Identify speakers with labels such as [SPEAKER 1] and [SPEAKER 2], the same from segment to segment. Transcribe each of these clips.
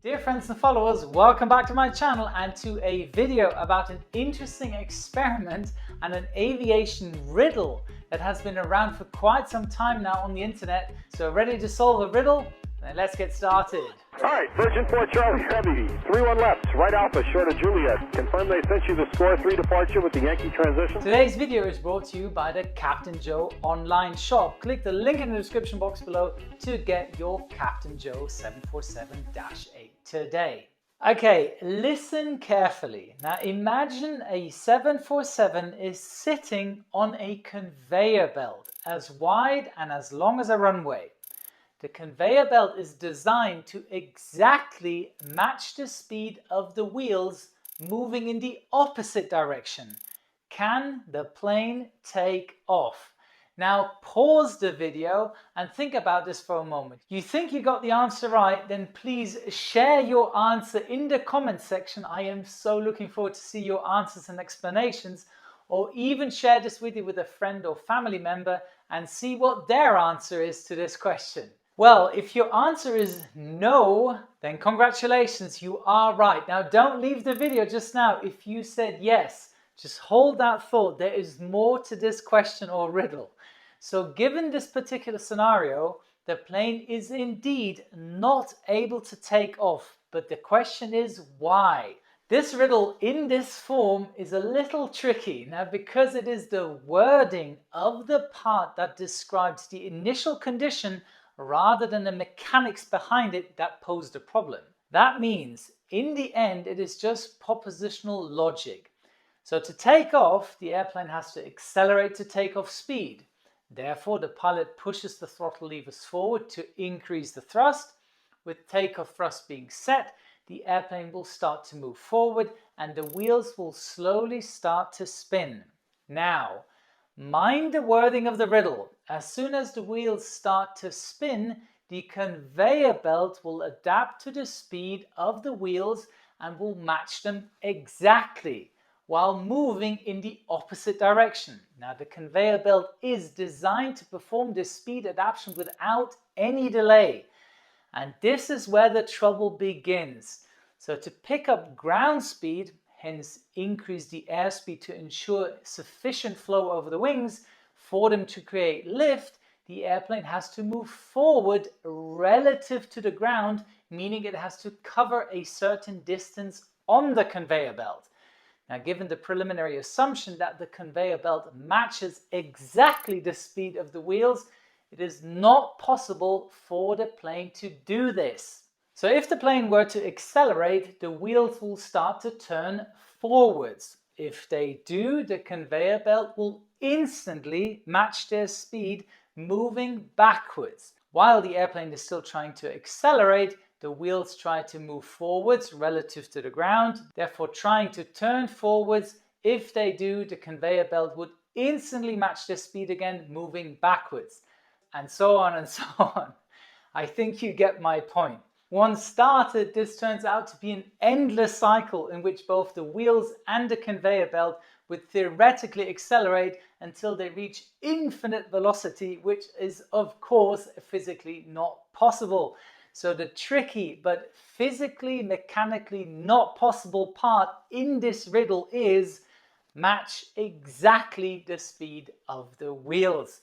[SPEAKER 1] Dear friends and followers, welcome back to my channel and to a video about an interesting experiment and an aviation riddle that has been around for quite some time now on the internet. So ready to solve a riddle? Then let's get started.
[SPEAKER 2] Alright, Virgin 4 Charlie, heavy, 3-1 left, right Alpha, short of Juliet. Confirm they sent you the score 3 departure with the Yankee transition.
[SPEAKER 1] Today's video is brought to you by the Captain Joe online shop. Click the link in the description box below to get your Captain Joe 747-8 today. Okay, listen carefully. Now imagine a 747 is sitting on a conveyor belt as wide and as long as a runway. The conveyor belt is designed to exactly match the speed of the wheels moving in the opposite direction. Can the plane take off? Now pause the video and think about this for a moment. You think you got the answer right? Then please share your answer in the comment section. I am so looking forward to see your answers and explanations, or even share this video with a friend or family member and see what their answer is to this question. Well, if your answer is no, then congratulations, you are right. Now don't leave the video just now if you said yes. Just hold that thought. There is more to this question or riddle. So given this particular scenario, the plane is indeed not able to take off. But the question is why? This riddle in this form is a little tricky. Now because it is the wording of the part that describes the initial condition rather than the mechanics behind it that posed a problem. That means in the end it is just propositional logic. So to take off, the airplane has to accelerate to takeoff speed. Therefore, the pilot pushes the throttle levers forward to increase the thrust. With takeoff thrust being set, the airplane will start to move forward and the wheels will slowly start to spin. Now, mind the wording of the riddle. As soon as the wheels start to spin, the conveyor belt will adapt to the speed of the wheels and will match them exactly while moving in the opposite direction. Now the conveyor belt is designed to perform this speed adaptation without any delay. And this is where the trouble begins. So to pick up ground speed, hence increase the airspeed to ensure sufficient flow over the wings for them to create lift, the airplane has to move forward relative to the ground, meaning it has to cover a certain distance on the conveyor belt. Now, given the preliminary assumption that the conveyor belt matches exactly the speed of the wheels, it is not possible for the plane to do this. So if the plane were to accelerate, the wheels will start to turn forwards. If they do, the conveyor belt will instantly match their speed, moving backwards. While the airplane is still trying to accelerate, the wheels try to move forwards relative to the ground, therefore trying to turn forwards. If they do, the conveyor belt would instantly match their speed again, moving backwards. And so on and so on. I think you get my point. Once started, this turns out to be an endless cycle in which both the wheels and the conveyor belt would theoretically accelerate until they reach infinite velocity, which is of course physically not possible. So the tricky but physically, mechanically not possible part in this riddle is match exactly the speed of the wheels.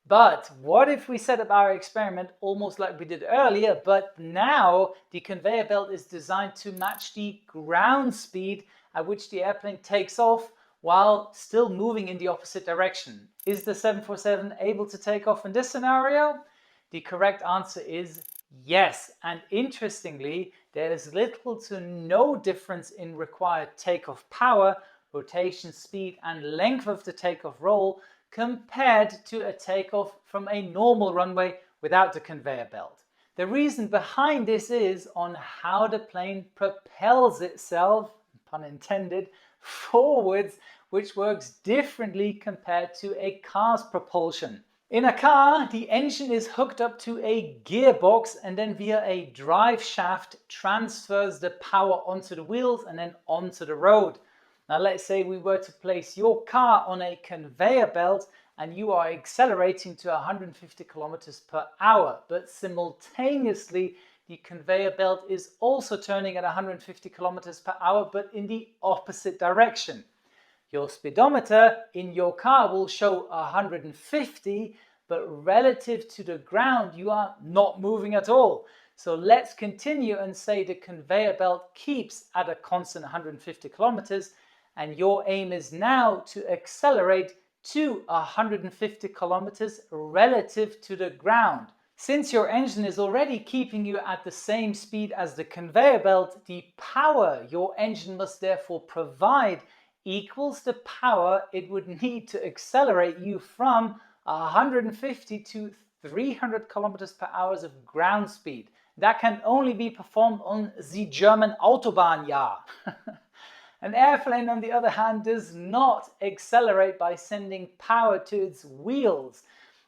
[SPEAKER 1] But what if we set up our experiment almost like we did earlier, but now the conveyor belt is designed to match the ground speed at which the airplane takes off while still moving in the opposite direction? Is the 747 able to take off in this scenario? The correct answer is yes. And interestingly, there is little to no difference in required takeoff power, rotation speed, and length of the takeoff roll compared to a takeoff from a normal runway without the conveyor belt. The reason behind this is on how the plane propels itself, pun intended, forwards, which works differently compared to a car's propulsion. In a car, the engine is hooked up to a gearbox and then via a drive shaft transfers the power onto the wheels and then onto the road. Now let's say we were to place your car on a conveyor belt and you are accelerating to 150 kilometers per hour, but simultaneously the conveyor belt is also turning at 150 kilometers per hour, but in the opposite direction. Your speedometer in your car will show 150, but relative to the ground, you are not moving at all. So let's continue and say the conveyor belt keeps at a constant 150 kilometers, and your aim is now to accelerate to 150 kilometers relative to the ground. Since your engine is already keeping you at the same speed as the conveyor belt, the power your engine must therefore provide equals the power it would need to accelerate you from 150 to 300 kilometers per hour of ground speed. That can only be performed on the German Autobahn, ja. An airplane, on the other hand, does not accelerate by sending power to its wheels.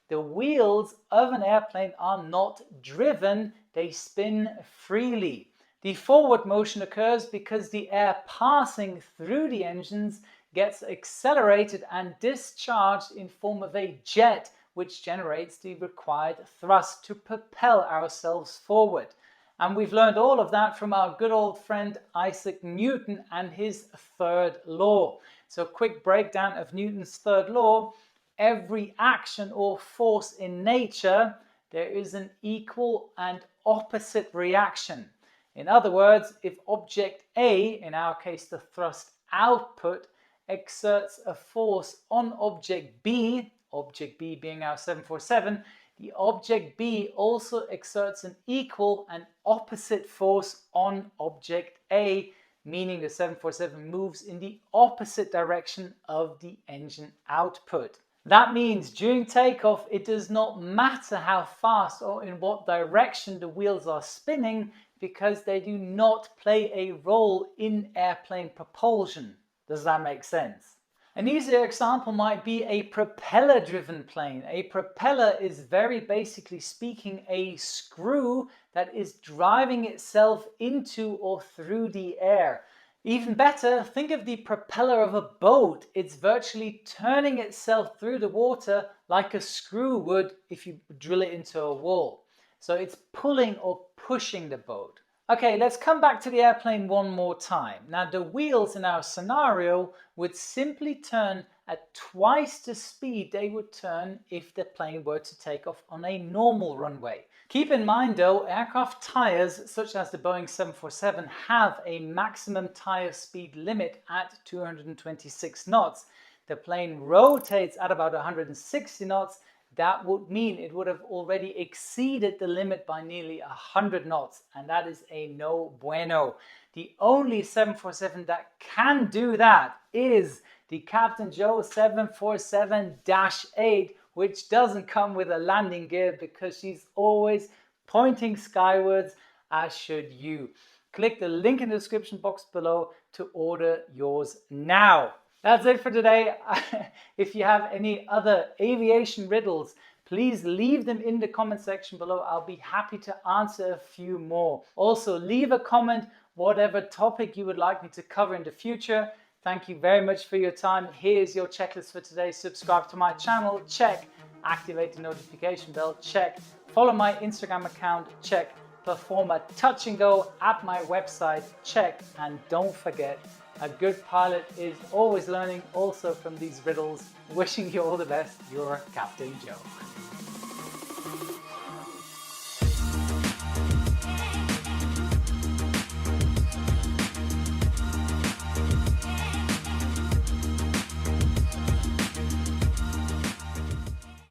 [SPEAKER 1] The wheels of an airplane are not driven, they spin freely. The forward motion occurs because the air passing through the engines gets accelerated and discharged in form of a jet, which generates the required thrust to propel ourselves forward. And we've learned all of that from our good old friend Isaac Newton and his third law. So quick breakdown of Newton's third law. Every action or force in nature, there is an equal and opposite reaction. In other words, if object A, in our case the thrust output, exerts a force on object B being our 747, the object B also exerts an equal and opposite force on object A, meaning the 747 moves in the opposite direction of the engine output. That means during takeoff, it does not matter how fast or in what direction the wheels are spinning, because they do not play a role in airplane propulsion. Does that make sense? An easier example might be a propeller-driven plane. A propeller is very basically speaking a screw that is driving itself into or through the air. Even better, think of the propeller of a boat. It's virtually turning itself through the water like a screw would if you drill it into a wall. So it's pulling or pushing the boat. Okay, let's come back to the airplane one more time. Now, the wheels in our scenario would simply turn at twice the speed they would turn if the plane were to take off on a normal runway. Keep in mind though, aircraft tires such as the Boeing 747 have a maximum tire speed limit at 226 knots. The plane rotates at about 160 knots. That would mean it would have already exceeded the limit by nearly 100 knots, and that is a no bueno. The only 747 that can do that is the Captain Joe 747-8, which doesn't come with a landing gear because she's always pointing skywards, as should you. Click the link in the description box below to order yours now. That's it for today. If you have any other aviation riddles, please leave them in the comment section below. I'll be happy to answer a few more. Also, leave a comment, whatever topic you would like me to cover in the future. Thank you very much for your time. Here's your checklist for today. Subscribe to my channel, check. Activate the notification bell, check. Follow my Instagram account, check. Perform a touch and go at my website, check. And don't forget, a good pilot is always learning, also from these riddles. Wishing you all the best, your Captain Joe.